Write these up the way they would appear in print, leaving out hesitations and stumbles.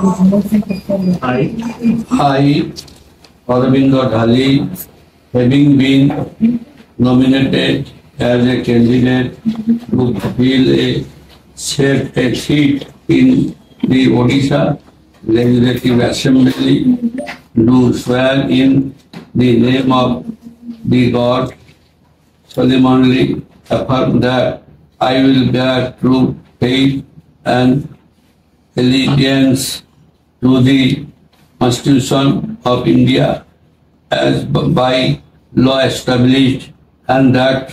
I, Aurobindo Dhali, having been nominated as a candidate to fill a seat in the Odisha Legislative Assembly, do swear in the name of the God solemnly affirm that I will bear true faith and allegiance to the Constitution of India as by law established, and that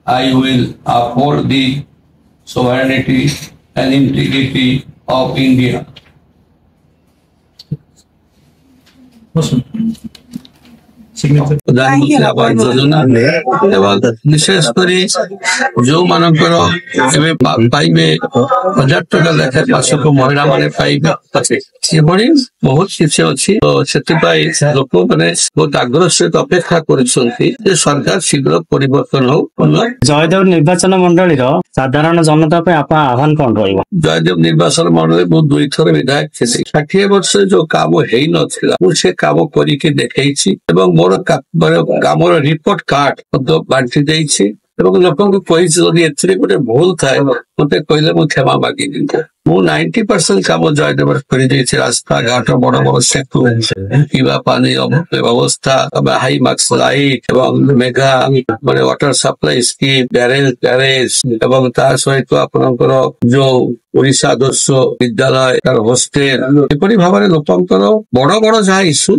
I will uphold the sovereignty and integrity of India. प्रधानमंत्री आवास योजना विशेषकर जो मानकर पाइबे 1000 टका लेखा mask महिला माने पाइबे सेभଳି बहुत किसी अच्छी से लोक मैंने बहुत आग्रह सहित अपेक्षा कर सरकार शीघ्र परिवर्तन हो। जयदेव निर्वाचन मंडली साधारण जनता आप आह्वान कौन रही? जयदेव निर्वाचन मंडली बहुत 2 थर विधायक थे 60 वर्ष जो काम हो ना काम करके देखी मोर काम रिपोर्ट कार्ड बांटी देछि लोक कही गोटे भूल थाए मत कहले क्षमा मागी मु 90% काम जयदेव कर रास्ता घाट बड़ बड़ सेतु पीवा पानी व्यवस्था हाई मार्क्स लाइट मेगा माने वाटर सप्लाई स्कीम बैरेज सहित आपनकर जो ओडिशा आदर्श विद्यालय तार हॉस्टेल एपरी भाव में लोकंर बड़ बड़ जहाँ इश्यू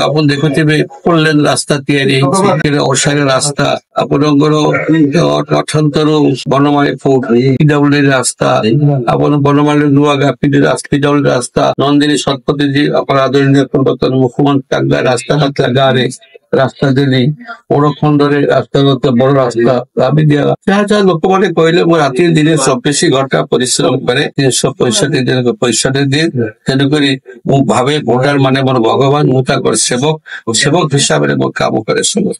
आप देखुवे 4 लेन रास्ता ओसारे रास्ता आपनकर अठंतरू बनमाली फोर्ट पीडब्ल्यूडी रास्ता अपन बनमाली नुआ पीडब्ल्यूडी रास्ता नंदिनी शतपथी जी अपन आदरणीय पूर्वतन मुख्यमंत्री रास्ता गाँव रास्ता देली ओरखंड रास्ता बड़ रास्ता जहाँ जहाँ लोक मैंने कहले राति दिन 24 घंटा परिश्रम करे 365 दिन 65 दिन तेणुक भावे भोटार माने मोर भगवान मुझे सेवक हिसाब से काम करे सब।